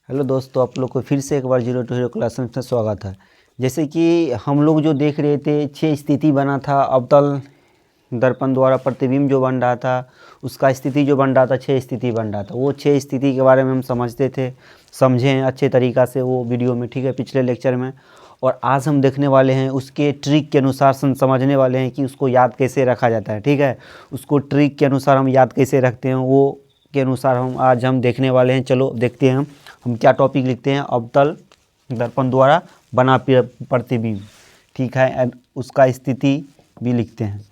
Hello दोस्तों, आप लोग को फिर से एक बार जीरो टू हीरो क्लासेस में स्वागत है। जैसे कि हम लोग जो देख रहे थे 6 स्थिति बना था अवतल दर्पण द्वारा प्रतिबिंब जो बन रहा था, उसका स्थिति जो बन रहा था 6 स्थिति बन रहा था। वो 6 स्थिति के बारे में हम समझते थे, समझे हैं अच्छे तरीक़ा से वो वीडियो में, ठीक है, पिछले लेक्चर में। और आज हम देखने वाले हैं उसके ट्रिक के अनुसार समझने वाले हैं कि उसको याद कैसे रखा जाता है, ठीक है। उसको ट्रिक के अनुसार हम याद कैसे रखते हैं वो के अनुसार हम देखने वाले हैं। चलो देखते हैं हम क्या टॉपिक लिखते हैं। अवतल दर्पण द्वारा बना प्रतिबिंब, ठीक है, एंड उसका स्थिति भी लिखते हैं,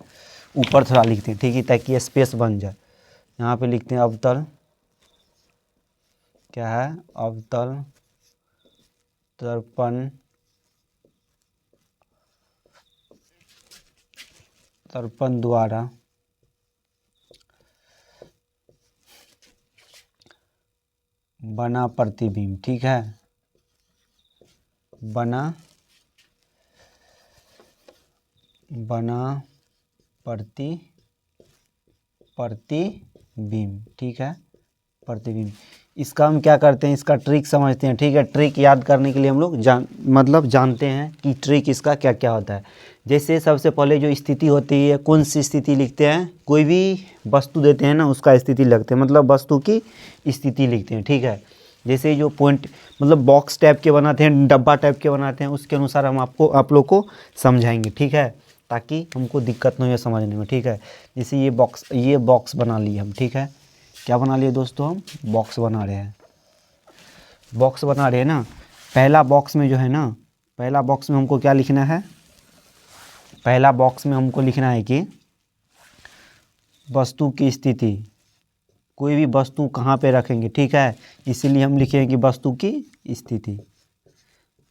ऊपर थोड़ा लिखते हैं, ठीक है, ताकि स्पेस बन जाए। यहाँ पे लिखते हैं अवतल, क्या है, अवतल दर्पण द्वारा बना प्रतिबिंब, ठीक है, बना प्रतिबिंब, ठीक है, प्रतिबिंब। इसका हम क्या करते हैं, इसका ट्रिक समझते हैं, ठीक है। ट्रिक याद करने के लिए हम लोग जानते हैं कि ट्रिक इसका क्या क्या होता है। जैसे सबसे पहले जो स्थिति होती है, कौन सी स्थिति लिखते हैं, कोई भी वस्तु देते हैं ना, उसका स्थिति लिखते हैं, मतलब वस्तु की स्थिति लिखते हैं, ठीक है। जैसे जो पॉइंट मतलब बॉक्स टाइप के बनाते हैं, डब्बा टाइप के बनाते हैं, उसके अनुसार हम आप लोग को समझाएंगे, ठीक है, ताकि हमको दिक्कत नहीं हो समझने में, ठीक है। जैसे ये बॉक्स बना लिए हम, ठीक है, क्या बना लिए दोस्तों, हम बॉक्स बना रहे हैं, बॉक्स बना रहे हैं ना। पहला बॉक्स में जो है ना, पहला बॉक्स में हमको क्या लिखना है, पहला बॉक्स में हमको लिखना है कि वस्तु की स्थिति, कोई भी वस्तु कहाँ पे रखेंगे, ठीक है, इसीलिए हम लिखेंगे कि वस्तु की स्थिति,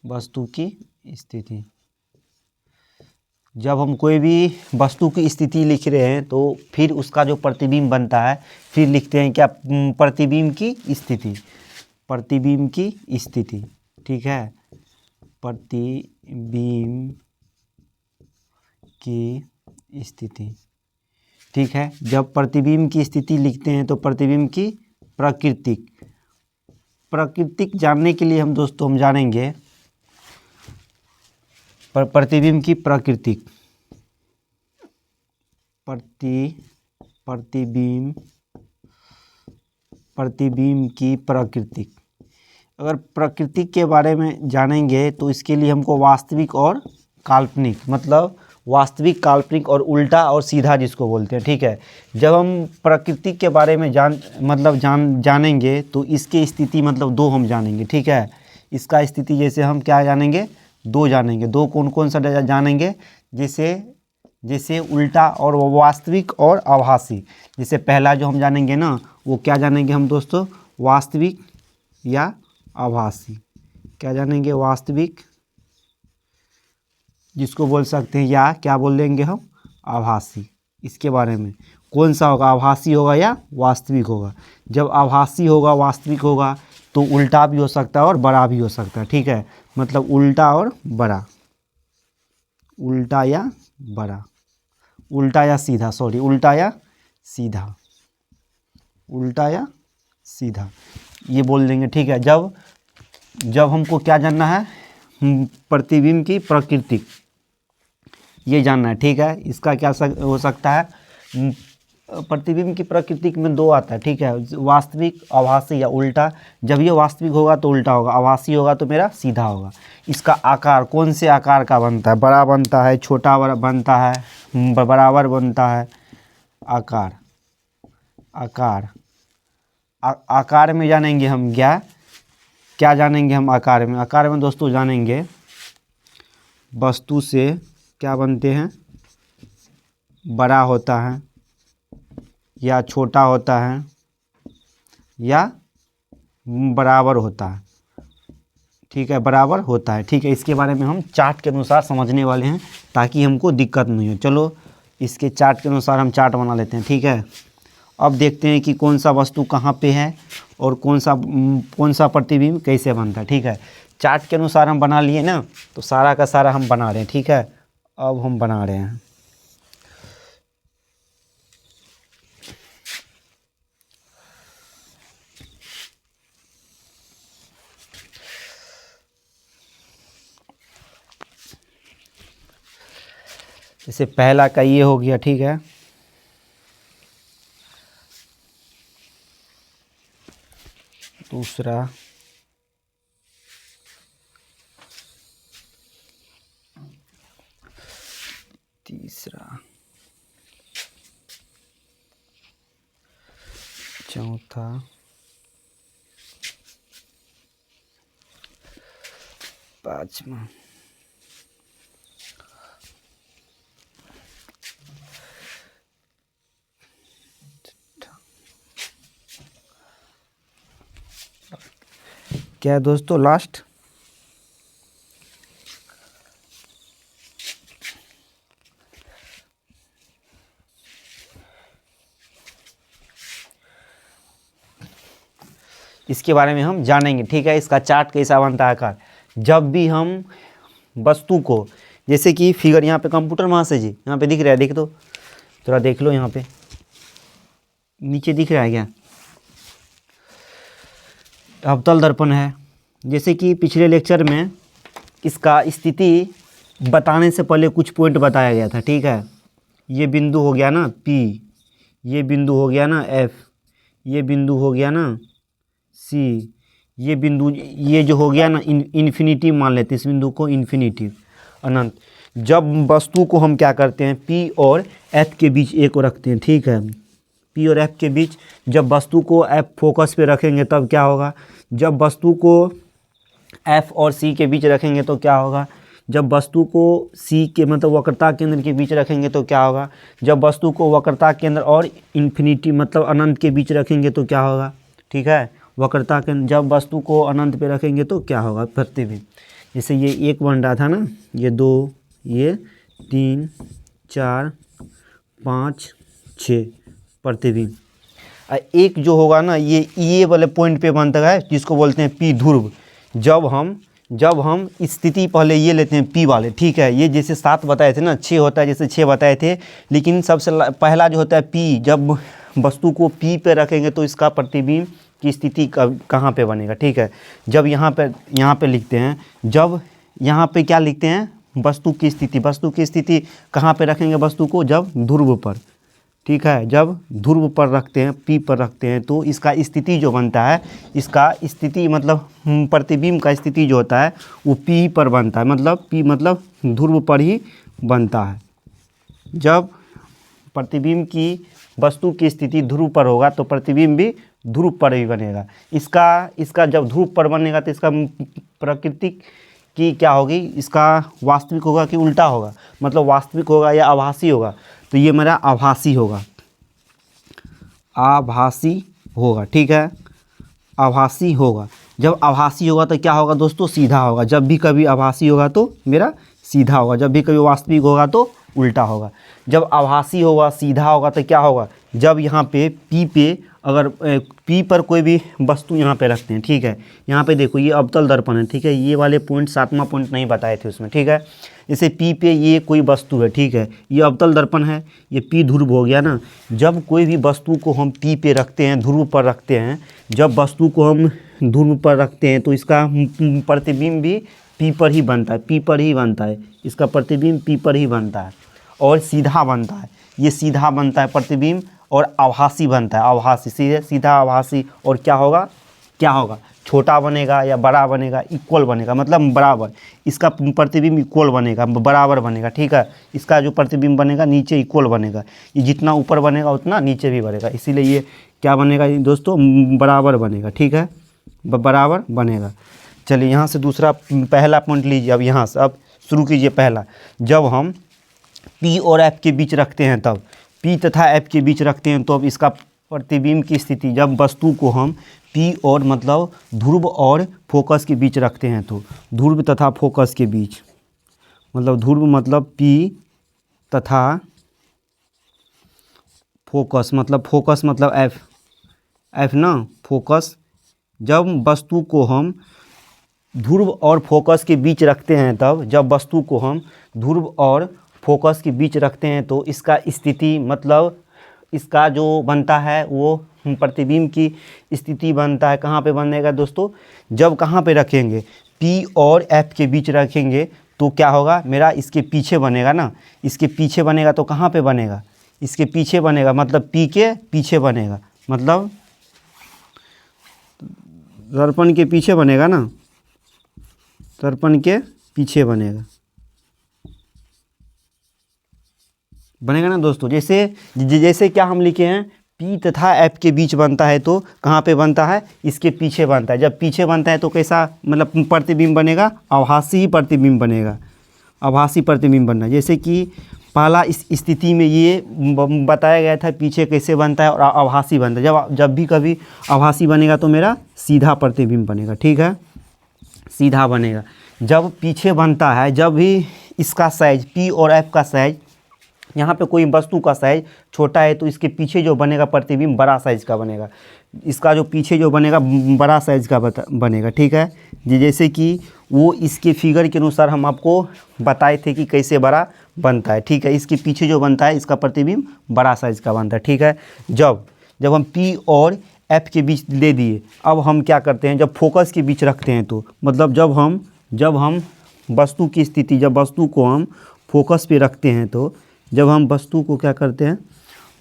वस्तु की स्थिति। जब हम कोई भी वस्तु की स्थिति लिख रहे हैं तो फिर उसका जो प्रतिबिंब बनता है, फिर लिखते हैं क्या, प्रतिबिंब की स्थिति, प्रतिबिंब की स्थिति, ठीक है, प्रतिबिंब की स्थिति, ठीक है। जब प्रतिबिंब की स्थिति लिखते हैं तो प्रतिबिंब की प्राकृतिक, प्राकृतिक जानने के लिए हम दोस्तों हम जानेंगे प्रतिबिंब की प्राकृतिक, प्रतिबिंब की प्राकृतिक। अगर प्राकृतिक के बारे में जानेंगे तो इसके लिए हमको वास्तविक और काल्पनिक, मतलब वास्तविक, काल्पनिक और उल्टा और सीधा जिसको बोलते हैं, ठीक है। जब हम प्राकृतिक के बारे में जानेंगे तो इसके स्थिति मतलब दो हम जानेंगे, ठीक है। इसका स्थिति जैसे हम क्या जानेंगे, दो जानेंगे। दो कौन कौन सा जानेंगे, जैसे उल्टा और वास्तविक और आभासी। जैसे पहला जो हम जानेंगे ना, वो क्या जानेंगे हम दोस्तों, वास्तविक या आभासी। क्या जानेंगे, वास्तविक जिसको बोल सकते हैं, या क्या बोल देंगे हम, आभासी। इसके बारे में कौन सा होगा, आभासी होगा या वास्तविक होगा। जब आभासी होगा, वास्तविक होगा, तो उल्टा भी हो सकता है और बड़ा भी हो सकता है, ठीक है। मतलब उल्टा और बड़ा, उल्टा या बड़ा, उल्टा या सीधा, सॉरी, उल्टा या सीधा, उल्टा या सीधा, ये बोल देंगे, ठीक है। जब हमको क्या जानना है, प्रतिबिंब की प्रकृति, ये जानना है, ठीक है। इसका क्या हो सकता है, प्रतिबिंब की प्रकृति में दो आता है, ठीक है, वास्तविक, आभासी या उल्टा। जब ये वास्तविक होगा तो उल्टा होगा, आभासी होगा तो मेरा सीधा होगा। इसका आकार कौन से आकार का बनता है, बड़ा बनता है, छोटा बनता है, बराबर बनता है। आकार, आकार, आकार में जानेंगे हम क्या क्या जानेंगे हम आकार में। आकार में दोस्तों जानेंगे वस्तु से क्या बनते हैं, बड़ा होता है या छोटा होता है या बराबर होता है, ठीक है, बराबर होता है, ठीक है। इसके बारे में हम चार्ट के अनुसार समझने वाले हैं ताकि हमको दिक्कत नहीं हो। चलो इसके चार्ट के अनुसार हम चार्ट बना लेते हैं, ठीक है। अब देखते हैं कि कौन सा वस्तु कहाँ पे है और कौन सा प्रतिबिंब कैसे बनता है, ठीक है। चार्ट के अनुसार हम बना लिए ना, तो सारा का सारा हम बना रहे हैं, ठीक है। अब हम बना रहे हैं, जैसे पहला का ये हो गया, ठीक है। दूसरा, तीसरा, चौथा, पांचवा, क्या है दोस्तों लास्ट? इसके बारे में हम जानेंगे, ठीक है। इसका चार्ट कैसा बनता है आकार। जब भी हम वस्तु को, जैसे कि फिगर यहाँ पे कंप्यूटर वहाँ से जी यहाँ पे दिख रहा है, देख दो थोड़ा, देख लो यहाँ पे नीचे दिख रहा है क्या? अवतल दर्पण है। जैसे कि पिछले लेक्चर में इसका स्थिति बताने से पहले कुछ पॉइंट बताया गया था, ठीक है। ये बिंदु हो गया ना P, ये बिंदु हो गया ना F, ये बिंदु हो गया ना C, ये बिंदु, ये जो हो गया ना इन्फिनिटी मान लेते हैं इस बिंदु को, इन्फिनिटी अनंत। जब वस्तु को हम क्या करते हैं, P और F के बीच एक को रखते हैं, ठीक है। P और F के बीच जब वस्तु को F फोकस पे रखेंगे तब क्या होगा, जब वस्तु को F और C के बीच रखेंगे तो क्या होगा, जब वस्तु को C के मतलब वक्रता केंद्र के बीच रखेंगे तो क्या होगा, जब वस्तु को वक्रता केंद्र और इन्फिनिटी मतलब अनंत के बीच रखेंगे तो क्या होगा, ठीक है। वक्रता केंद्र, जब वस्तु को अनंत पे रखेंगे तो क्या होगा, प्रतिबिंब। जैसे ये एक बन रहा था ना, ये 2, ये 3, 4, 5, 6 प्रतिबिंब। एक जो होगा ना ये वाले पॉइंट पे बनता है जिसको बोलते हैं P ध्रुव। जब हम स्थिति पहले ये लेते हैं P वाले, ठीक है। ये जैसे 7 बताए थे ना, 6 होता है जैसे 6 बताए थे, लेकिन सबसे पहला जो होता है P, जब वस्तु को P पे रखेंगे तो इसका प्रतिबिंब की स्थिति कहाँ पे बनेगा, ठीक है। जब यहाँ पे लिखते हैं, जब यहाँ पे क्या लिखते हैं, वस्तु की स्थिति कहाँ पे रखेंगे वस्तु को, जब ध्रुव पर, ठीक है। जब ध्रुव पर रखते हैं, P पर रखते हैं तो इसका स्थिति जो बनता है, इसका स्थिति मतलब प्रतिबिंब का स्थिति जो होता है वो P पर बनता है, मतलब P मतलब ध्रुव पर ही बनता है। जब प्रतिबिंब की वस्तु की स्थिति ध्रुव पर होगा तो प्रतिबिंब भी ध्रुव पर ही बनेगा। इसका जब ध्रुव पर बनेगा तो इसका प्राकृतिक की क्या होगी, इसका वास्तविक होगा कि उल्टा होगा, मतलब वास्तविक होगा या आभासी होगा। तो ये मेरा आभासी होगा, ठीक है। आभासी होगा। जब आभासी होगा तो क्या होगा दोस्तों, सीधा होगा। जब भी कभी आभासी होगा तो मेरा सीधा होगा, जब भी कभी वास्तविक होगा तो उल्टा होगा। जब आभासी होगा, सीधा होगा तो क्या होगा, जब यहाँ पे P पे, अगर P पर कोई भी वस्तु यहाँ पे रखते हैं, ठीक है। यहाँ पे देखो ये अवतल दर्पण है, ठीक है। ये वाले पॉइंट 7वां पॉइंट नहीं बताए थे उसमें, ठीक है। जैसे P पे ये कोई वस्तु है, ठीक है। ये अवतल दर्पण है, ये P ध्रुव हो गया ना। जब कोई भी वस्तु को हम P पे रखते हैं, ध्रुव पर रखते हैं, जब वस्तु को हम ध्रुव पर रखते हैं तो इसका प्रतिबिंब भी P पर ही बनता है, P पर ही बनता है। इसका प्रतिबिंब P पर ही बनता है और सीधा बनता है। ये सीधा बनता है प्रतिबिंब और आभासी बनता है, आभासी, सीधा आभासी। और क्या होगा, छोटा बनेगा या बड़ा बनेगा, इक्वल बनेगा, मतलब बराबर। इसका प्रतिबिंब इक्वल बनेगा, बराबर बनेगा, ठीक है। इसका जो प्रतिबिंब बनेगा नीचे इक्वल बनेगा, ये जितना ऊपर बनेगा उतना नीचे भी बनेगा, इसीलिए ये क्या बनेगा दोस्तों, बराबर बनेगा, ठीक है, बराबर बनेगा। चलिए यहाँ से दूसरा पहला पॉइंट लीजिए। अब यहाँ से अब शुरू कीजिए पहला। जब हम P और F के बीच रखते हैं, तब P तथा F के बीच रखते हैं तो अब इसका प्रतिबिंब की स्थिति, जब वस्तु को हम P और मतलब ध्रुव और फोकस के बीच रखते हैं तो ध्रुव तथा फोकस के बीच, मतलब ध्रुव मतलब P तथा फोकस मतलब F ना, फोकस। जब वस्तु को हम ध्रुव और फोकस के बीच रखते हैं, तब जब वस्तु को हम ध्रुव और फोकस के बीच रखते हैं तो इसका स्थिति मतलब इसका जो बनता है वो प्रतिबिंब की स्थिति बनता है। कहाँ पे बनेगा दोस्तों, जब कहाँ पे रखेंगे, P और F के बीच रखेंगे तो क्या होगा मेरा, इसके पीछे बनेगा ना, इसके पीछे बनेगा तो कहाँ पे बनेगा, इसके पीछे बनेगा, मतलब P के पीछे बनेगा, मतलब दर्पण के पीछे बनेगा ना, दर्पण के पीछे बनेगा, बनेगा ना दोस्तों। जैसे जैसे क्या हम लिखे हैं, P तथा F के बीच बनता है तो कहाँ पे बनता है, इसके पीछे बनता है। जब पीछे बनता है तो कैसा मतलब प्रतिबिंब बनेगा, आभासी प्रतिबिंब बनेगा, आभासी प्रतिबिंब बनना। जैसे कि पहला इस स्थिति में ये बताया गया था पीछे कैसे बनता है और आभासी बनता है। जब भी कभी आभासी बनेगा तो मेरा सीधा प्रतिबिंब बनेगा, ठीक है, सीधा बनेगा। जब पीछे बनता है, जब भी इसका साइज P और F का साइज, यहाँ पे कोई वस्तु का साइज छोटा है तो इसके पीछे जो बनेगा प्रतिबिंब बड़ा साइज का बनेगा, इसका जो पीछे जो बनेगा बड़ा साइज का बनेगा, ठीक है जी। जैसे कि वो इसके फिगर के अनुसार हम आपको बताए थे कि कैसे बड़ा बनता है, ठीक है। इसके पीछे जो बनता है इसका प्रतिबिंब बड़ा साइज का बनता है, ठीक है। जब हम P और F के बीच दे दिए, अब हम क्या करते हैं, जब फोकस के बीच रखते हैं तो मतलब जब हम वस्तु की स्थिति, जब वस्तु को हम फोकस पे रखते हैं तो, जब हम वस्तु को क्या करते हैं,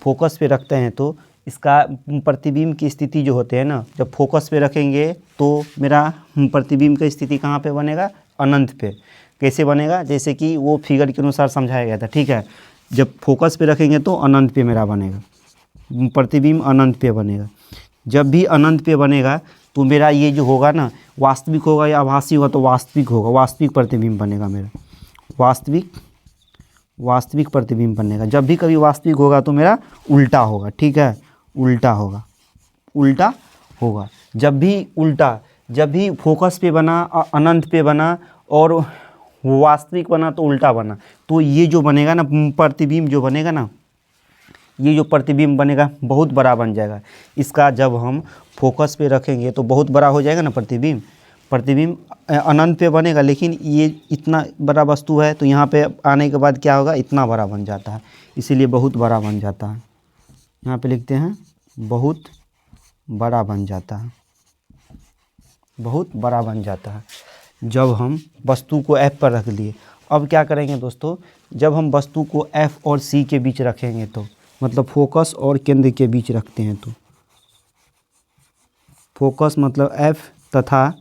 फोकस पे रखते हैं तो इसका प्रतिबिंब की स्थिति जो होते हैं ना, जब फोकस पे रखेंगे तो मेरा प्रतिबिंब की स्थिति कहाँ पे बनेगा, अनंत पे। कैसे बनेगा, जैसे कि वो फिगर के अनुसार समझाया गया था, ठीक है। जब फोकस पे रखेंगे तो अनंत पे मेरा बनेगा, प्रतिबिंब अनंत पे बनेगा। जब भी अनंत पे बनेगा तो मेरा ये जो होगा ना, वास्तविक होगा या आभासी होगा, तो वास्तविक होगा, वास्तविक प्रतिबिंब बनेगा मेरा, वास्तविक प्रतिबिंब बनेगा। जब भी कभी वास्तविक होगा तो मेरा उल्टा होगा, ठीक है, उल्टा होगा, उल्टा होगा। जब भी फोकस पे बना, अनंत पे बना और वास्तविक बना तो उल्टा बना, तो ये जो बनेगा ना प्रतिबिंब, जो बनेगा ना, ये जो प्रतिबिंब बनेगा बहुत बड़ा बन जाएगा। इसका जब हम फोकस पे रखेंगे तो बहुत बड़ा हो जाएगा ना प्रतिबिंब अनंत पे बनेगा, लेकिन ये इतना बड़ा वस्तु है तो यहाँ पे आने के बाद क्या होगा, इतना बड़ा बन जाता है, इसीलिए बहुत बड़ा बन जाता है। यहाँ पे लिखते हैं बहुत बड़ा बन जाता है, बहुत बड़ा बन जाता है जब हम वस्तु को F पर रख लिए। अब क्या करेंगे दोस्तों, जब हम वस्तु को F और C के बीच रखेंगे तो मतलब फोकस और केंद्र के बीच रखते हैं तो, फोकस मतलब F तथा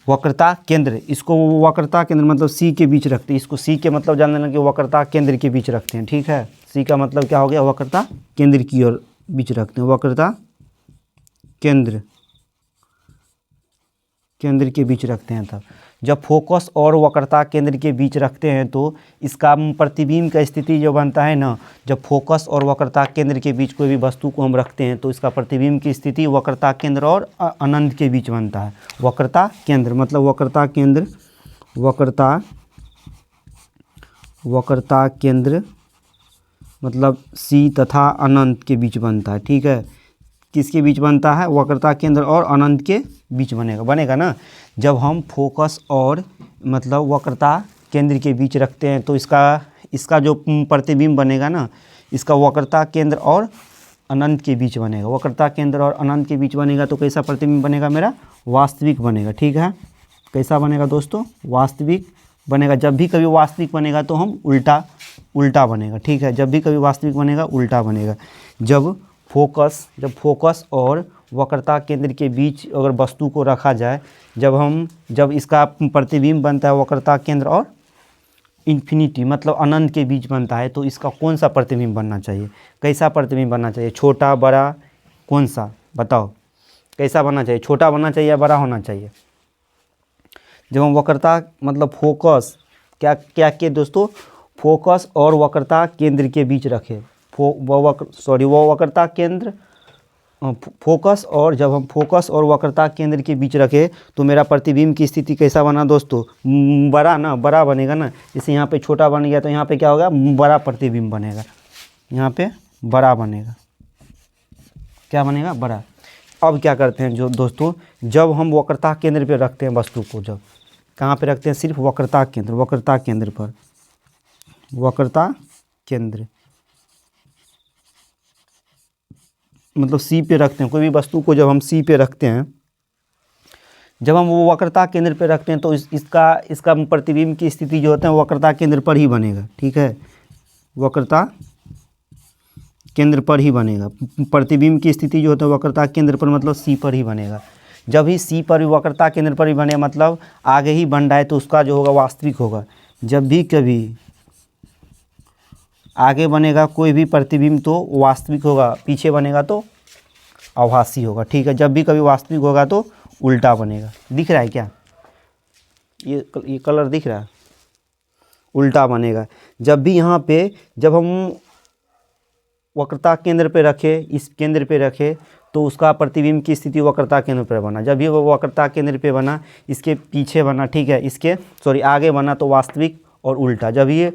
वक्रता केंद्र, इसको वक्रता केंद्र मतलब C के बीच रखते हैं। इसको C के मतलब जान लेना कि वक्रता केंद्र के बीच रखते हैं, ठीक है। C का मतलब क्या हो गया, वक्रता केंद्र की ओर बीच रखते हैं, वक्रता केंद्र के बीच रखते हैं। तब जब फोकस और वक्रता केंद्र के बीच रखते हैं तो इसका प्रतिबिंब का स्थिति जो बनता है ना, जब फोकस और वक्रता केंद्र के बीच कोई भी वस्तु को हम रखते हैं तो इसका प्रतिबिंब की स्थिति वक्रता केंद्र और अनंत के बीच बनता है। वक्रता केंद्र मतलब वक्रता केंद्र मतलब C तथा अनंत के बीच बनता है, ठीक है। किसके बीच बनता है, वक्रता केंद्र और अनंत के बीच बनेगा ना। जब हम फोकस और मतलब वक्रता केंद्र के बीच रखते हैं तो इसका जो प्रतिबिंब बनेगा ना, इसका वक्रता केंद्र और अनंत के बीच बनेगा, वक्रता केंद्र और अनंत के बीच बनेगा तो कैसा प्रतिबिंब बनेगा, मेरा वास्तविक बनेगा, ठीक है। कैसा बनेगा दोस्तों, वास्तविक बनेगा। जब भी कभी वास्तविक बनेगा तो हम उल्टा बनेगा, ठीक है। जब भी कभी वास्तविक बनेगा उल्टा बनेगा। जब फोकस और वक्रता केंद्र के बीच अगर वस्तु को रखा जाए, जब इसका प्रतिबिंब बनता है वक्रता केंद्र और इन्फिनिटी मतलब अनंत के बीच बनता है तो इसका कौन सा प्रतिबिंब बनना चाहिए, कैसा प्रतिबिंब बनना चाहिए, छोटा बड़ा कौन सा, बताओ कैसा बनना चाहिए, छोटा बनना चाहिए या बड़ा होना चाहिए। जब हम वक्रता मतलब फोकस क्या के दोस्तों, फोकस और वक्रता केंद्र के बीच रखें, वो वक्रता केंद्र फोकस, और जब हम फोकस और वक्रता केंद्र के बीच रखें तो मेरा प्रतिबिंब की स्थिति कैसा बना दोस्तों, बड़ा बनेगा ना। जैसे यहाँ पे छोटा बन गया तो यहाँ पे क्या होगा, बड़ा प्रतिबिंब बनेगा, यहाँ पे बड़ा बनेगा, क्या बनेगा, बड़ा। अब क्या करते हैं जो दोस्तों, जब हम वक्रता केंद्र पे रखते हैं वस्तु को, जब कहाँ पे रखते हैं, सिर्फ वक्रता केंद्र पर, वक्रता केंद्र मतलब C पे रखते हैं। कोई भी वस्तु को जब हम C पे रखते हैं, जब हम वो वक्रता केंद्र पे रखते हैं तो इसका प्रतिबिंब की स्थिति जो होता है वो वक्रता केंद्र पर ही बनेगा, ठीक है, वक्रता केंद्र पर ही बनेगा। प्रतिबिंब की स्थिति जो होता है वक्रता केंद्र पर मतलब सी पर ही बनेगा। जब ही सी पर वक्रता केंद्र पर ही बने मतलब आगे ही बन रहा है तो उसका जो होगा वास्तविक होगा। जब भी कभी आगे बनेगा कोई भी प्रतिबिंब तो वास्तविक होगा, पीछे बनेगा तो आभासी होगा, ठीक है। जब भी कभी वास्तविक होगा तो उल्टा बनेगा। दिख रहा है क्या, ये कलर दिख रहा है, उल्टा बनेगा। जब भी यहाँ पे जब हम वक्रता केंद्र पे रखे, इस केंद्र पे रखे तो उसका प्रतिबिंब की स्थिति वक्रता केंद्र पर बना। जब भी वो वक्रता केंद्र पे बना, इसके पीछे बना, ठीक है, आगे बना तो वास्तविक और उल्टा। जब ये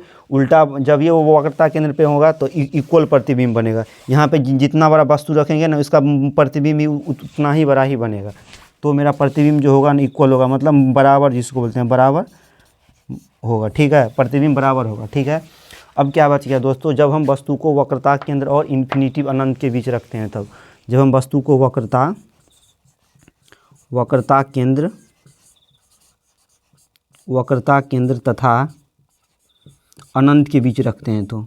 वो वक्रता केंद्र पे होगा तो इक्वल प्रतिबिंब बनेगा। यहाँ पे जितना बड़ा वस्तु रखेंगे ना इसका प्रतिबिंब भी उतना ही बड़ा ही बनेगा। तो मेरा प्रतिबिंब जो होगा ना इक्वल होगा, मतलब बराबर, जिसको बोलते हैं बराबर होगा, ठीक है, प्रतिबिंब बराबर होगा, ठीक है। अब क्या बच गया दोस्तों, जब हम वस्तु को वक्रता केंद्र और इन्फिनिटिव अनंत के बीच रखते हैं तब, जब हम वस्तु को वक्रता केंद्र तथा अनंत के बीच रखते हैं तो,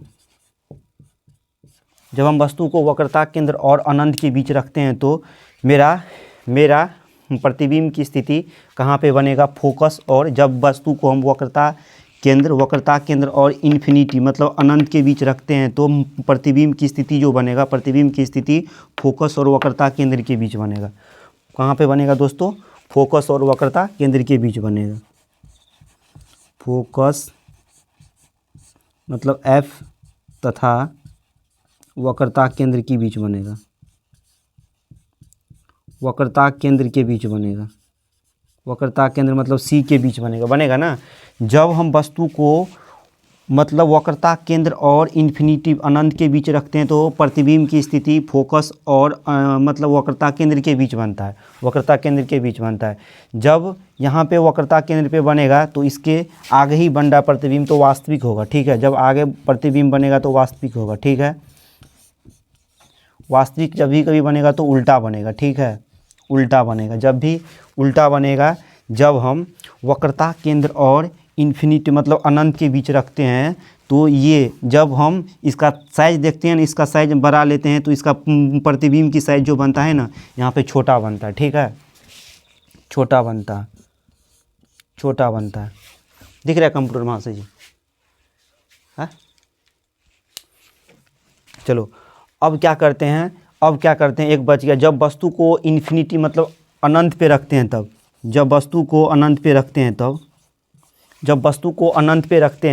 जब हम वस्तु को वक्रता केंद्र और अनंत के बीच रखते हैं तो मेरा प्रतिबिंब की स्थिति कहाँ पे बनेगा, फोकस। और जब वस्तु को हम वक्रता केंद्र और इन्फिनिटी मतलब अनंत के बीच रखते हैं तो प्रतिबिंब की स्थिति जो बनेगा, प्रतिबिंब की स्थिति फोकस और वक्रता केंद्र के बीच बनेगा। कहाँ पे बनेगा दोस्तों, फोकस और वक्रता केंद्र के बीच बनेगा। फोकस मतलब F तथा वक्रता केंद्र के बीच बनेगा, वक्रता केंद्र के बीच बनेगा, वक्रता केंद्र मतलब C के बीच बनेगा ना। जब हम वस्तु को मतलब वक्रता केंद्र और इन्फिनिटी अनंत के बीच रखते हैं तो प्रतिबिंब की स्थिति फोकस और मतलब वक्रता केंद्र के बीच बनता है, वक्रता केंद्र के बीच बनता है। जब यहाँ पे वक्रता केंद्र पे बनेगा तो इसके आगे ही बन रहा प्रतिबिंब तो वास्तविक होगा, ठीक है। जब आगे प्रतिबिंब बनेगा तो वास्तविक होगा, ठीक है। वास्तविक जब भी कभी बनेगा तो उल्टा बनेगा, ठीक है, उल्टा बनेगा। जब भी उल्टा बनेगा जब हम वक्रता केंद्र और इन्फिनिटी मतलब अनंत के बीच रखते हैं तो ये जब हम इसका साइज देखते हैं ना, इसका साइज बड़ा लेते हैं तो इसका प्रतिबिंब की साइज जो बनता है ना यहाँ पे छोटा बनता है, ठीक है, छोटा बनता है, छोटा बनता है। दिख रहा है कंप्यूटर वहाँ से जी, है। चलो अब क्या करते हैं, एक बच गया। जब वस्तु को इन्फिनिटी मतलब अनंत पे रखते हैं तब, जब वस्तु को अनंत पे रखते हैं तब, जब वस्तु को अनंत पे रखते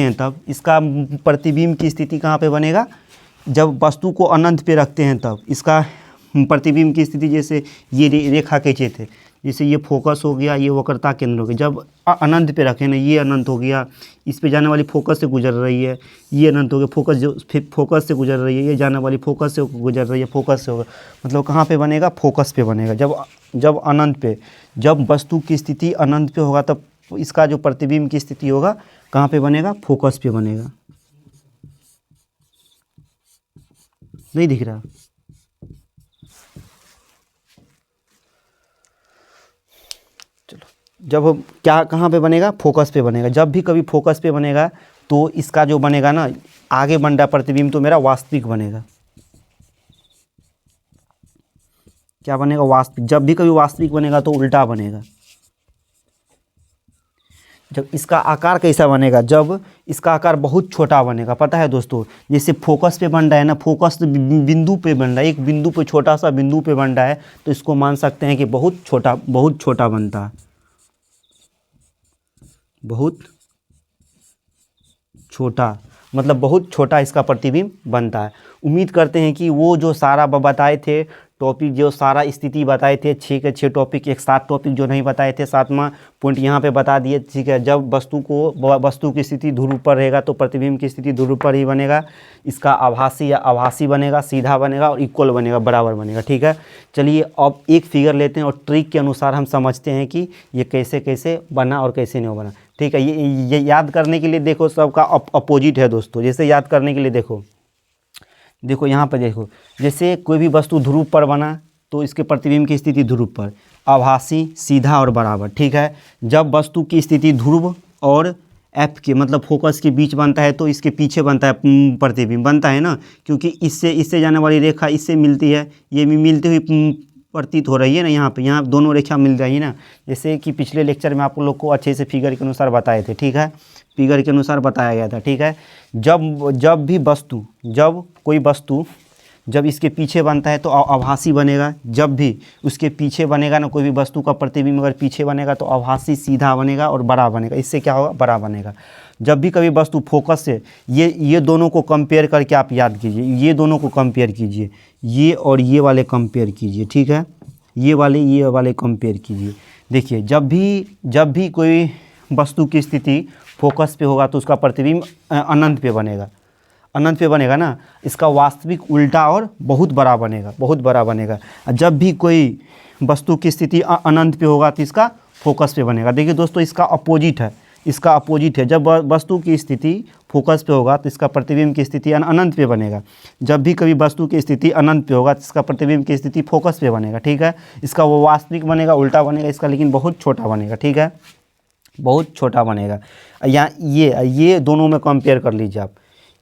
हैं तब इसका प्रतिबिंब की स्थिति कहाँ पे बनेगा, जब वस्तु को अनंत पे रखते हैं तब इसका प्रतिबिंब की स्थिति, जैसे ये रेखा खींचे थे, जैसे ये फोकस हो गया, ये वक्रता केंद्र हो गया। जब अनंत पे रखें ना, ये अनंत हो गया, इस पे जाने वाली फोकस से गुजर रही है, ये अनंत हो गया, फोकस जो फिर फोकस से गुजर रही है, ये जाने वाली फोकस से गुजर रही है, फोकस से होगा, मतलब कहाँ पे बनेगा, फोकस पे बनेगा। जब अनंत पे, जब वस्तु की स्थिति अनंत पे होगा तब इसका जो प्रतिबिंब की स्थिति होगा कहाँ पे बनेगा, फोकस पे बनेगा। नहीं दिख रहा, जब क्या कहाँ पे बनेगा, फोकस पे बनेगा। जब भी कभी फोकस पे बनेगा तो इसका जो बनेगा ना आगे बन रहा प्रतिबिंब तो मेरा वास्तविक बनेगा। क्या बनेगा, वास्तविक। जब भी कभी वास्तविक बनेगा तो उल्टा बनेगा। जब इसका आकार कैसा बनेगा, जब इसका आकार बहुत छोटा बनेगा, पता है दोस्तों, जैसे फोकस पे बन रहा है ना, फोकस बिंदु पे बन रहा है, एक बिंदु पे, छोटा सा बिंदु पे बन रहा है तो इसको मान सकते हैं कि बहुत छोटा बनता है, बहुत छोटा, मतलब बहुत छोटा इसका प्रतिबिंब बनता है। उम्मीद करते हैं कि वो जो सारा बताए थे टॉपिक, जो सारा स्थिति बताए थे, 6 के 6 टॉपिक, एक 7 टॉपिक जो नहीं बताए थे, 7वां पॉइंट यहाँ पे बता दिए, ठीक है। जब वस्तु की स्थिति ध्रुव पर रहेगा तो प्रतिबिंब की स्थिति ध्रुव पर ही बनेगा। इसका आभासी या आभासी बनेगा, सीधा बनेगा और इक्वल बनेगा, बराबर बनेगा, ठीक है। चलिए अब एक फिगर लेते हैं और ट्रिक के अनुसार हम समझते हैं कि ये कैसे कैसे बना और कैसे नहीं बना, ठीक है। ये याद करने के लिए देखो सबका अपोजिट है दोस्तों। जैसे याद करने के लिए देखो यहाँ पर देखो, जैसे कोई भी वस्तु ध्रुव पर बना, तो इसके प्रतिबिंब की स्थिति ध्रुव पर। आभासी, सीधा और बराबर, ठीक है। जब वस्तु की स्थिति ध्रुव और एफ के मतलब फोकस के बीच बनता है तो इसके पीछे बनता है प्रतिबिंब, बनता है ना, क्योंकि इससे जाने वाली रेखा इससे मिलती है, ये भी मिलती हुई प्रतीत हो रही है ना, यहाँ दोनों रेखा मिल रही है ना, जैसे कि पिछले लेक्चर में आप लोग को अच्छे से फिगर के अनुसार बताए थे, ठीक है, फिगर के अनुसार बताया गया था, ठीक है। जब कोई वस्तु जब इसके पीछे बनता है तो आभासी बनेगा, जब भी उसके पीछे बनेगा ना कोई भी वस्तु का प्रतिबिंब अगर पीछे बनेगा तो आभासी सीधा बनेगा और बड़ा बनेगा, इससे क्या होगा, बड़ा बनेगा। जब भी कभी वस्तु फोकस से ये दोनों को कंपेयर करके आप याद कीजिए, ये दोनों को कंपेयर कीजिए, ये और ये वाले कंपेयर कीजिए, ठीक है, ये वाले कंपेयर कीजिए। देखिए जब भी कोई वस्तु की स्थिति फोकस पे होगा तो उसका प्रतिबिंब अनंत पे बनेगा, अनंत पे बनेगा ना, इसका वास्तविक उल्टा और बहुत बड़ा बनेगा, बहुत बड़ा बनेगा। जब भी कोई वस्तु की स्थिति अनंत पे होगा तो इसका फोकस पे बनेगा। देखिए दोस्तों, इसका अपोजिट है, इसका अपोजिट है। जब वस्तु की स्थिति फोकस पे होगा तो इसका प्रतिबिंब की स्थिति अनंत पे बनेगा। जब भी कभी वस्तु की स्थिति अनंत पे होगा तो इसका प्रतिबिंब की स्थिति फोकस पे बनेगा, ठीक है। इसका वो वास्तविक बनेगा, उल्टा बनेगा, इसका लेकिन बहुत छोटा बनेगा, ठीक है, बहुत छोटा बनेगा। यहाँ ये दोनों में कंपेयर कर लीजिए आप,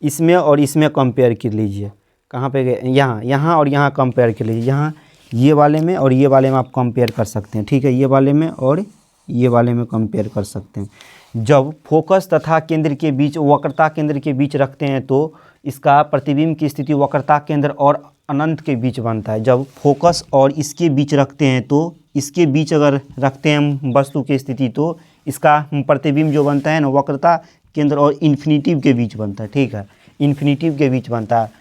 इसमें और इसमें कंपेयर कर लीजिए, कहाँ पे गए, यहाँ और यहाँ कंपेयर कर लीजिए, यहाँ ये वाले में और ये वाले में आप कंपेयर कर सकते हैं, ठीक है, ये वाले में और ये वाले में कंपेयर कर सकते हैं। जब फोकस तथा केंद्र के बीच वक्रता केंद्र के बीच रखते हैं तो इसका प्रतिबिंब की स्थिति वक्रता केंद्र और अनंत के बीच बनता है। जब फोकस और इसके बीच रखते हैं तो इसके बीच अगर रखते हैं वस्तु की स्थिति तो इसका प्रतिबिंब जो बनता है ना वक्रता केंद्र और इन्फिनिटिव के बीच बनता है, ठीक है, इन्फिनिटिव के बीच बनता है,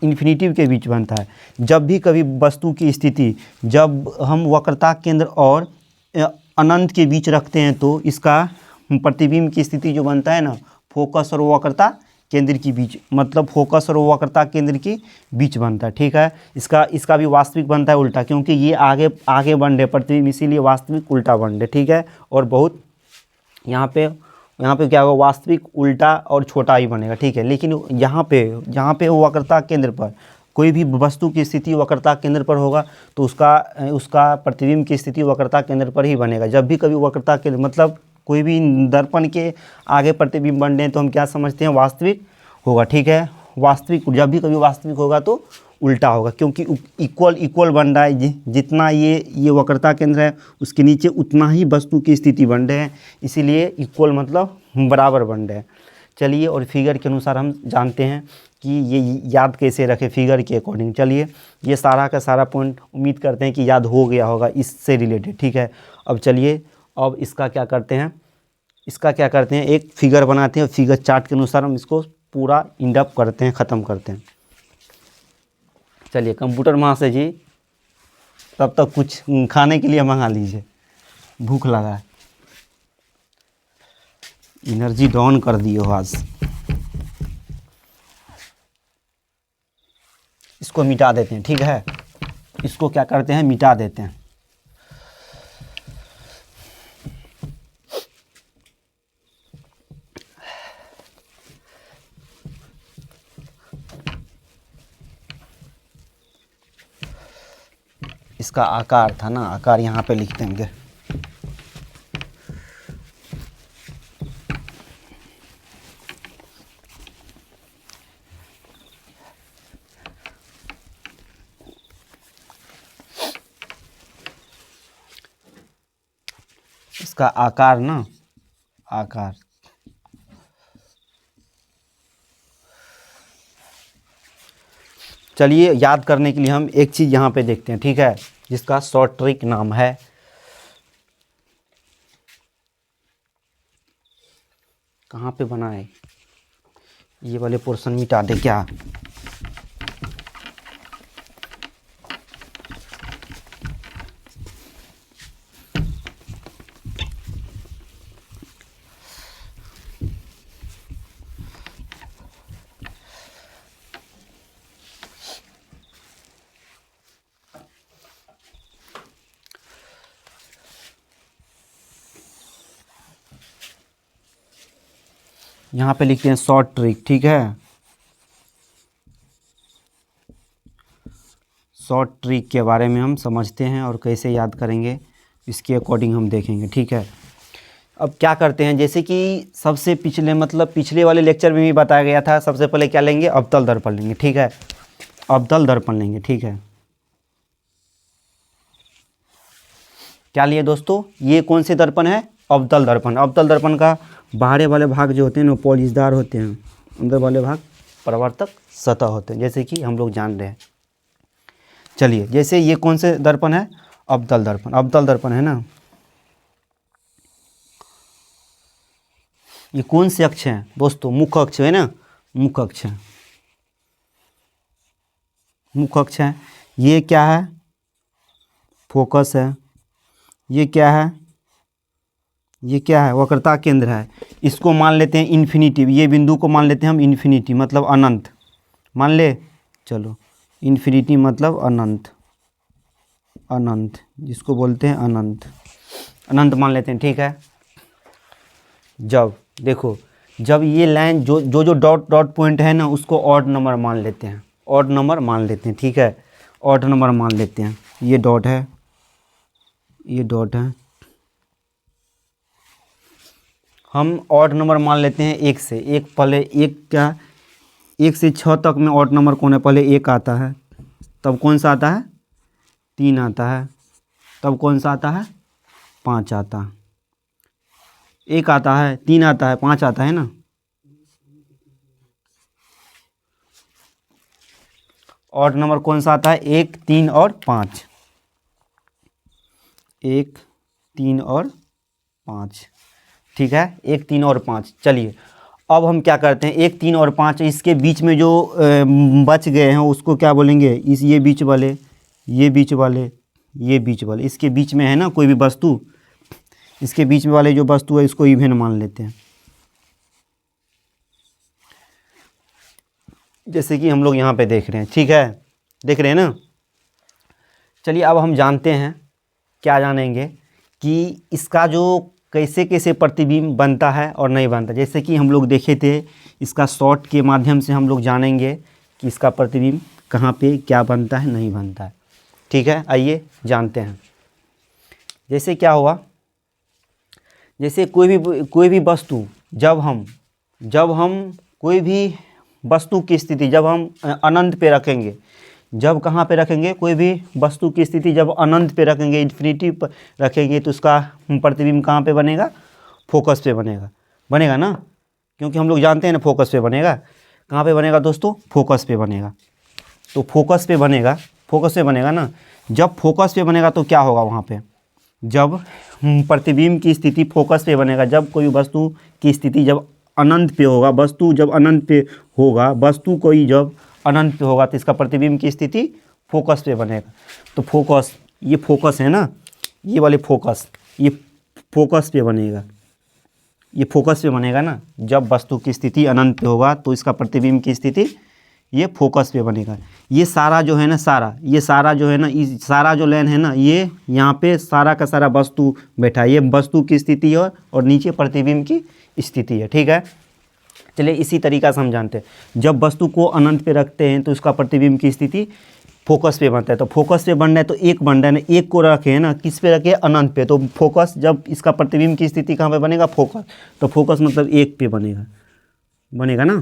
इन्फिनिटिव के बीच बनता है। जब भी कभी वस्तु की स्थिति जब हम वक्रता केंद्र और अनंत के बीच रखते हैं तो इसका प्रतिबिंब की स्थिति जो बनता है ना फोकस और वक्रता केंद्र के बीच, मतलब फोकस और वक्रता केंद्र के बीच बनता है, ठीक है। इसका भी वास्तविक बनता है उल्टा, क्योंकि ये आगे बन रहे प्रतिबिंब, इसीलिए वास्तविक उल्टा बन रहे, ठीक है। और बहुत यहाँ पे क्या होगा, वास्तविक उल्टा और छोटा ही बनेगा, ठीक है। लेकिन यहाँ पे वक्रता केंद्र पर कोई भी वस्तु की स्थिति वक्रता केंद्र पर होगा तो उसका प्रतिबिंब की स्थिति वक्रता केंद्र पर ही बनेगा। जब भी कभी वक्रता केंद्र मतलब कोई भी दर्पण के आगे प्रतिबिंब बन रहे हैं तो हम क्या समझते हैं, वास्तविक होगा, ठीक है। वास्तविक जब भी कभी वास्तविक होगा तो उल्टा होगा, क्योंकि इक्वल बन रहा है, जितना ये वक्रता केंद्र है उसके नीचे उतना ही वस्तु की स्थिति बन रहे हैं, इसीलिए इक्वल मतलब बराबर बन रहे हैं। चलिए, और फिगर के अनुसार हम जानते हैं कि ये याद कैसे रखें फिगर के अकॉर्डिंग। चलिए, ये सारा का सारा पॉइंट उम्मीद करते हैं कि याद हो गया होगा इससे रिलेटेड, ठीक है। अब चलिए, अब इसका क्या करते हैं, एक फिगर बनाते हैं, फिगर चार्ट के अनुसार हम इसको पूरा इंडअप करते हैं, ख़त्म करते हैं। चलिए कंप्यूटर महाशय जी, तब तक कुछ खाने के लिए मंगा लीजिए, भूख लगा है, एनर्जी डाउन कर दिए हो आज। इसको मिटा देते हैं, ठीक है, इसको क्या करते हैं, मिटा देते हैं। इसका आकार था ना, आकार यहाँ पे लिख देंगे। इसका आकार ना, आकार चलिए याद करने के लिए हम एक चीज़ यहाँ पे देखते हैं, ठीक है, जिसका शॉर्ट ट्रिक नाम है, कहाँ पे बनाए, ये वाले पोर्शन मिटा दे क्या, यहाँ पे लिखते हैं शॉर्ट ट्रिक, ठीक है, शॉर्ट ट्रिक के बारे में हम समझते हैं और कैसे याद करेंगे इसके अकॉर्डिंग हम देखेंगे, ठीक है। अब क्या करते हैं, जैसे कि सबसे पिछले वाले लेक्चर में भी बताया गया था, सबसे पहले क्या लेंगे, अवतल दर्पण लेंगे, ठीक है। अवतल दर्पण लेंगे, ठीक है। क्या लिए दोस्तों, ये कौन से दर्पण है, अवतल दर्पण। अवतल दर्पण का बाहरी वाले भाग जो होते हैं ना पॉलिशदार होते हैं, अंदर वाले भाग परावर्तक सतह होते हैं, जैसे कि हम लोग जान रहे हैं। चलिए, जैसे ये कौन से दर्पण है, अवतल दर्पण। अवतल दर्पण है ना, ये कौन से अक्ष हैं दोस्तों, मुख्य अक्ष है ना, मुख्य अक्ष है, मुख्य अक्ष है। ये क्या है, फोकस है। ये क्या है, ये क्या है, वक्रता केंद्र है। इसको मान लेते हैं इन्फिनिटी, ये बिंदु को मान लेते हैं हम इन्फिनिटी, मतलब अनंत मान ले। चलो, इन्फिनिटी मतलब अनंत, अनंत जिसको बोलते हैं अनंत, अनंत मान लेते हैं, ठीक है। जब देखो, जब ये लाइन जो डॉट डॉट पॉइंट है ना, उसको ऑड नंबर मान लेते हैं, ऑड नंबर मान लेते हैं, ठीक है। ऑड नंबर मान लेते हैं, ये डॉट है, ये डॉट है, हम ऑड नंबर मान लेते हैं 1 से। एक पहले एक क्या, 1 से 6 तक में ऑड नंबर कौन है, पहले 1 आता है, तब कौन सा आता है, 3 आता है, तब कौन सा आता है, 5 आता है। 1 आता है, 3 आता है, 5 आता है ना। ऑड नंबर कौन सा आता है, 1, 3 और 5, 1, 3 और 5, ठीक है, 1, 3 और 5। चलिए, अब हम क्या करते हैं, 1, 3 और 5 इसके बीच में जो बच गए हैं उसको क्या बोलेंगे, ये बीच वाले, ये बीच वाले, ये बीच वाले, इसके बीच में है ना कोई भी वस्तु, इसके बीच में वाले जो वस्तु है इसको इवन मान लेते हैं, जैसे कि हम लोग यहाँ पे देख रहे हैं, ठीक है, देख रहे हैं ना। चलिए, अब हम जानते हैं, क्या जानेंगे कि इसका जो कैसे कैसे प्रतिबिंब बनता है और नहीं बनता। जैसे कि हम लोग देखे थे, इसका शॉर्ट के माध्यम से हम लोग जानेंगे कि इसका प्रतिबिंब कहाँ पे क्या बनता है, नहीं बनता है, ठीक है। आइए जानते हैं। जैसे क्या हुआ, जैसे कोई भी वस्तु, जब हम कोई भी वस्तु की स्थिति जब हम अनंत पे रखेंगे, जब कहाँ पे रखेंगे, कोई भी वस्तु की स्थिति जब अनंत पे रखेंगे, इन्फिनिटी पर रखेंगे, तो उसका प्रतिबिंब कहाँ पे बनेगा, फोकस पे बनेगा, बनेगा ना, क्योंकि हम लोग जानते हैं ना फोकस पे बनेगा। कहाँ पे बनेगा दोस्तों, फोकस पे बनेगा। तो फोकस पे बनेगा, फोकस पे बनेगा ना। जब फोकस पे बनेगा तो क्या होगा वहाँ पे, जब प्रतिबिंब की स्थिति फोकस पे बनेगा, जब कोई वस्तु की स्थिति जब अनंत पे होगा, वस्तु जब अनंत पे होगा, वस्तु कोई जब अनंत पे होगा, तो इसका प्रतिबिंब की स्थिति फोकस पे बनेगा। तो फोकस, ये फोकस है ना, ये वाले फोकस, ये फोकस पे बनेगा, ये फोकस पे बनेगा ना। जब वस्तु की स्थिति अनंत पे होगा तो इसका प्रतिबिंब की स्थिति ये फोकस पे बनेगा। ये सारा जो है ना, ये सारा जो है ना, इस सारा जो लाइन है ना, ये यहाँ पे सारा का सारा वस्तु बैठा है, ये वस्तु की स्थिति है और नीचे प्रतिबिंब की स्थिति है, ठीक है। चलिए, इसी तरीका से हम जानते हैं, जब वस्तु को अनंत पे रखते हैं तो इसका प्रतिबिंब की स्थिति फोकस पे बनता है। तो फोकस पे बनना है तो एक बन रहा है ना, एक को रखे है ना, किस पे रखे, अनंत पे। तो फोकस, जब इसका प्रतिबिंब की स्थिति कहाँ पे बनेगा, फोकस। तो फोकस मतलब 1 पे बनेगा, बनेगा ना।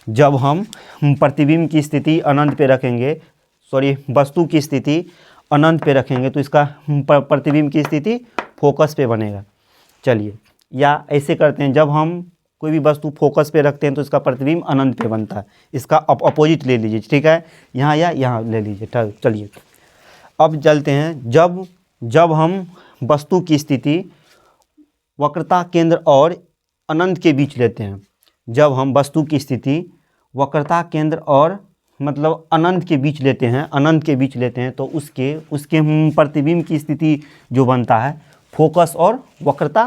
जब हम प्रतिबिंब की स्थिति अनंत पे रखेंगे, वस्तु की स्थिति अनंत पे रखेंगे, तो इसका प्रतिबिंब की स्थिति फोकस पे बनेगा। चलिए, या ऐसे करते हैं, जब हम कोई भी वस्तु फोकस पे रखते हैं तो इसका प्रतिबिंब अनंत पे बनता है। इसका अपोजिट ले लीजिए, ठीक है, यहाँ या यहाँ ले लीजिए। चलिए, अब चलते हैं, जब हम वस्तु की स्थिति वक्रता केंद्र और अनंत के बीच लेते हैं, जब हम वस्तु की स्थिति वक्रता केंद्र और मतलब अनंत के बीच लेते हैं, अनंत के बीच लेते हैं, तो उसके प्रतिबिंब की स्थिति जो बनता है फोकस और वक्रता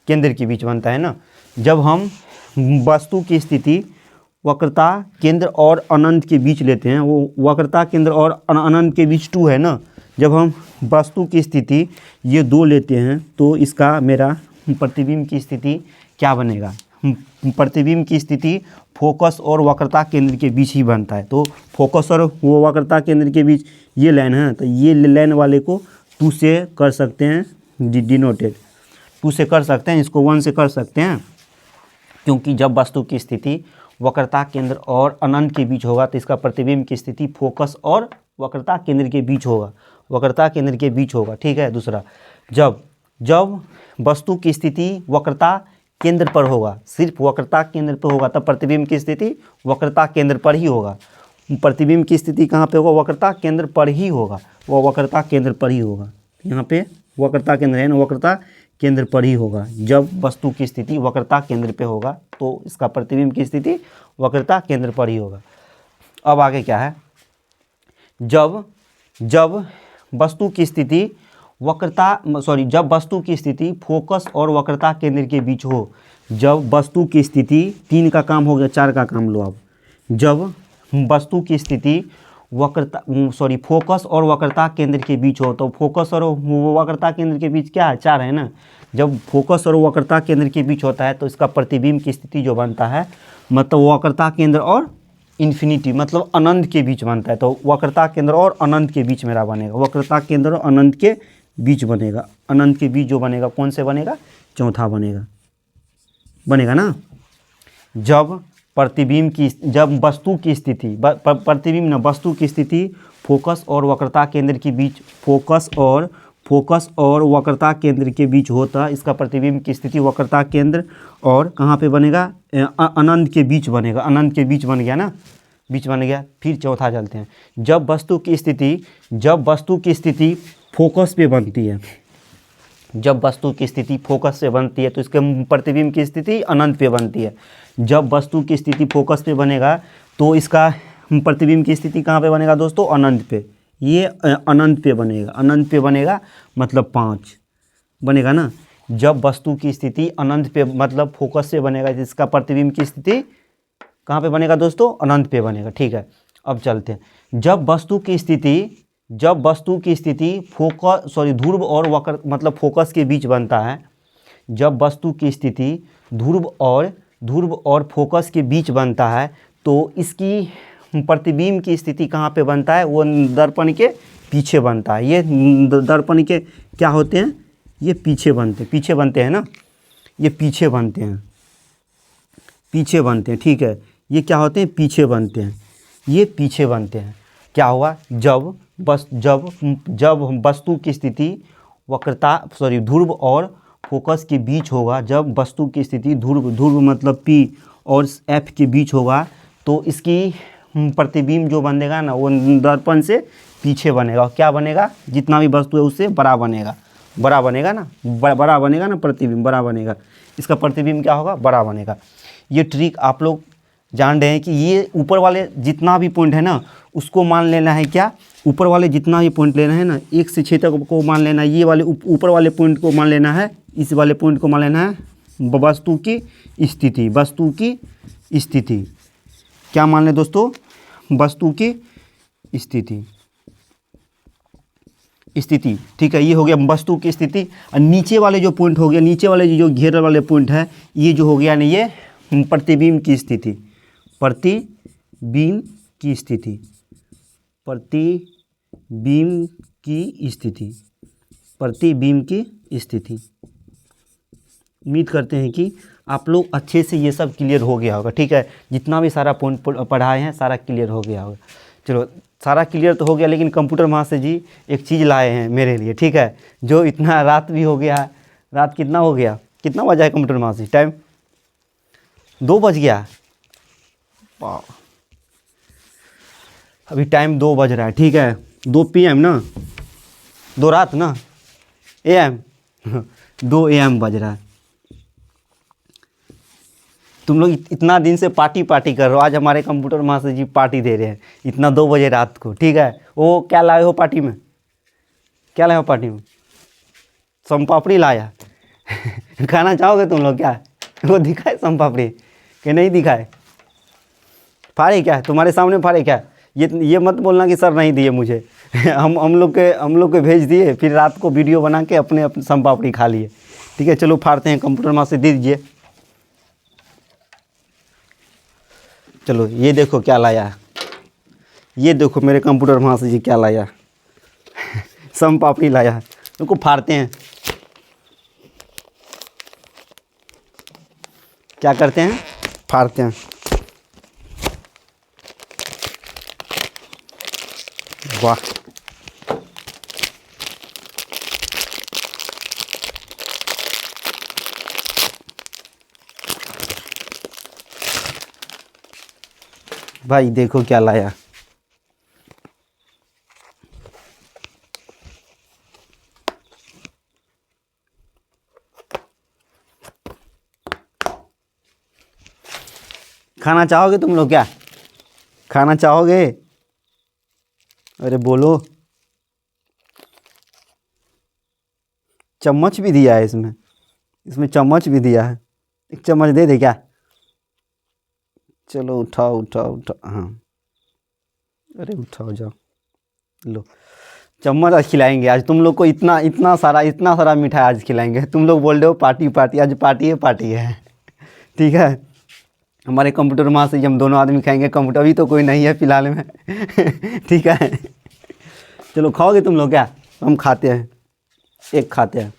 केंद्र के बीच बनता है ना। जब हम वस्तु की स्थिति वक्रता केंद्र और अनंत के बीच लेते हैं, वो वक्रता केंद्र और अनंत के बीच 2 है ना, जब हम वस्तु की स्थिति ये 2 लेते हैं तो इसका मेरा प्रतिबिंब की स्थिति क्या बनेगा, प्रतिबिंब की स्थिति फोकस और वक्रता केंद्र के बीच ही बनता है। तो फोकस और वो वक्रता केंद्र के बीच ये लाइन है, तो ये लाइन वाले को 2 से कर सकते हैं डिनोटेड, 2 से कर सकते हैं, इसको 1 से कर सकते हैं, क्योंकि जब वस्तु की स्थिति वक्रता केंद्र और अनंत के बीच होगा तो इसका प्रतिबिंब की स्थिति फोकस और वक्रता केंद्र के बीच होगा, वक्रता केंद्र के बीच होगा। ठीक है। दूसरा, जब वस्तु की स्थिति वक्रता केंद्र पर होगा, सिर्फ वक्रता केंद्र पर होगा, तब प्रतिबिंब की स्थिति वक्रता केंद्र पर ही होगा। प्रतिबिंब की स्थिति कहाँ पे होगा? वक्रता केंद्र पर ही होगा, वो वक्रता केंद्र पर ही होगा। यहाँ पे वक्रता केंद्र है ना, वक्रता केंद्र पर ही होगा। जब वस्तु की स्थिति वक्रता केंद्र पे होगा तो इसका प्रतिबिंब की स्थिति वक्रता केंद्र पर ही होगा। अब आगे क्या है? जब वस्तु की स्थिति जब वस्तु की स्थिति फोकस और वक्रता केंद्र के बीच हो, जब वस्तु की स्थिति 3 का काम हो गया, 4 का काम लो अब। जब वस्तु की स्थिति फोकस और वक्रता केंद्र के बीच हो, तो फोकस और वक्रता केंद्र के बीच क्या है? 4 है ना। जब फोकस और वक्रता केंद्र के बीच होता है तो इसका प्रतिबिंब की स्थिति जो बनता है, मतलब वक्रता केंद्र और इन्फिनिटी मतलब अनंत के बीच बनता है। तो वक्रता केंद्र और अनंत के बीच मेरा बनेगा, वक्रता केंद्र और अनंत के बीच बनेगा। अनंत के बीच जो बनेगा कौन से बनेगा? चौथा बनेगा ना। जब वस्तु की स्थिति प्रतिबिंब ना वस्तु की स्थिति फोकस और वक्रता केंद्र के बीच, फोकस और वक्रता केंद्र के बीच होता, इसका प्रतिबिंब की स्थिति वक्रता केंद्र और कहाँ पे बनेगा? अनंत के बीच बनेगा। अनंत के बीच बन गया ना, बीच बन गया। फिर चौथा चलते हैं। जब वस्तु की स्थिति फोकस पे बनती है, जब वस्तु की स्थिति फोकस से बनती है तो इसके प्रतिबिंब की स्थिति अनंत पे बनती है। जब वस्तु की स्थिति फोकस पे बनेगा तो इसका प्रतिबिंब की स्थिति कहाँ पे बनेगा दोस्तों? अनंत पे। ये अनंत पे बनेगा, अनंत पे बनेगा मतलब 5 बनेगा ना। जब वस्तु की स्थिति अनंत पे मतलब फोकस से बनेगा, इसका प्रतिबिंब की स्थिति कहाँ पे बनेगा दोस्तों? अनंत पे बनेगा। ठीक है। अब चलते हैं। जब वस्तु की स्थिति ध्रुव और वक्र मतलब फोकस के बीच बनता है, जब वस्तु की स्थिति ध्रुव और फोकस के बीच बनता है तो इसकी प्रतिबिंब की स्थिति कहाँ पे बनता है? वो दर्पण के पीछे बनता है। ये दर्पण के क्या होते हैं? ये पीछे बनते हैं ना, ये पीछे बनते हैं। ठीक है। ये क्या होते हैं? पीछे बनते हैं, ये पीछे बनते हैं। क्या हुआ? जब वस्तु की स्थिति ध्रुव और फोकस के बीच होगा, जब वस्तु की स्थिति ध्रुव मतलब P और F के बीच होगा तो इसकी प्रतिबिंब जो बनेगा ना वो दर्पण से पीछे बनेगा। और क्या बनेगा? जितना भी वस्तु है उससे बड़ा बनेगा ना, बड़ा बनेगा ना, प्रतिबिंब बड़ा बनेगा। इसका प्रतिबिंब क्या होगा? बड़ा बनेगा। ये ट्रिक आप लोग जान रहे हैं कि ये ऊपर वाले जितना भी पॉइंट है ना उसको मान लेना है। क्या? ऊपर वाले जितना भी पॉइंट लेना है ना, 1 से 6 तक को मान लेना है। ये वाले ऊपर वाले पॉइंट को मान लेना है, इस वाले पॉइंट को मान लेना है वस्तु की स्थिति। क्या मान लें दोस्तों? वस्तु की स्थिति। ठीक है। ये हो गया वस्तु की स्थिति। और नीचे वाले जो पॉइंट हो गया, नीचे वाले जो घेरे वाले पॉइंट है, ये जो हो गया ना, ये प्रतिबिंब की स्थिति। प्रतिबिंब की स्थिति। उम्मीद करते हैं कि आप लोग अच्छे से ये सब क्लियर हो गया होगा। ठीक है। जितना भी सारा पॉइंट पढ़ाए हैं सारा क्लियर हो गया होगा। चलो, सारा क्लियर तो हो गया, लेकिन कंप्यूटर मास्टर जी एक चीज़ लाए हैं मेरे लिए। ठीक है। जो इतना रात भी हो गया, रात कितना हो गया, कितना बजा है कंप्यूटर मास्टर जी? टाइम 2 बज गया। अभी टाइम 2 बज रहा है। ठीक है। 2 PM ना, 2 रात ना, AM 2 AM बज रहा है। तुम लोग इतना दिन से पार्टी कर रहे हो, आज हमारे कंप्यूटर मास्टर जी पार्टी दे रहे हैं इतना 2 बजे रात को। ठीक है। वो क्या लाए हो पार्टी में? सोन पापड़ी लाया खाना चाहोगे तुम लोग क्या? वो दिखाए सोन पापड़ी कि नहीं दिखाए? फाड़े क्या? तुम्हारे सामने फाड़े क्या? ये मत बोलना कि सर नहीं दिए मुझे हम लोग के भेज दिए, फिर रात को वीडियो बना के अपने सोन पापड़ी खा लिए। ठीक है। चलो फाड़ते हैं। कंप्यूटर मास्टर दे दीजिए। चलो ये देखो क्या लाया, ये देखो मेरे कंप्यूटर वहाँ से ये क्या लाया सम पापड़ी लाया है। उनको फाड़ते हैं, क्या करते हैं, फाड़ते हैं। वाह, भाई देखो क्या लाया। खाना चाहोगे तुम लोग क्या, खाना चाहोगे? अरे बोलो। चम्मच भी दिया है इसमें, इसमें चम्मच भी दिया है, एक चम्मच दे दे क्या? चलो उठाओ उठाओ उठाओ, हाँ अरे उठाओ जाओ, लो चम्मच आज खिलाएंगे। आज तुम लोग को इतना इतना सारा मिठाई आज खिलाएंगे। तुम लोग बोल रहे हो पार्टी पार्टी, आज पार्टी है ठीक है। हमारे कंप्यूटर माँ से हम दोनों आदमी खाएंगे, कंप्यूटर अभी तो कोई नहीं है फिलहाल में ठीक है। चलो खाओगे तुम लोग क्या? हम खाते हैं, एक खाते हैं,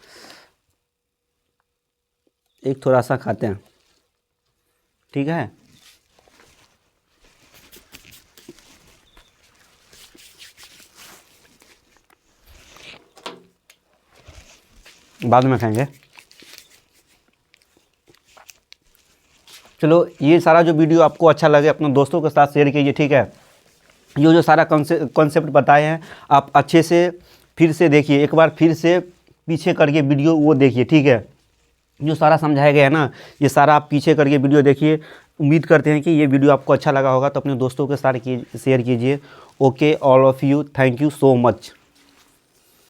एक थोड़ा सा खाते हैं, ठीक है। बाद में खाएंगे। चलो ये सारा जो वीडियो आपको अच्छा लगे अपने दोस्तों के साथ शेयर कीजिए, ठीक है। जो सारा कॉन्सेप्ट बताए हैं आप अच्छे से फिर से देखिए, एक बार फिर से पीछे करके वीडियो वो देखिए, ठीक है। जो सारा समझाया गया है ना, ये सारा आप पीछे करके वीडियो देखिए। उम्मीद करते हैं कि ये वीडियो आपको अच्छा लगा होगा, तो अपने दोस्तों के साथ शेयर कीजिए। Okay all of you, thank you so much.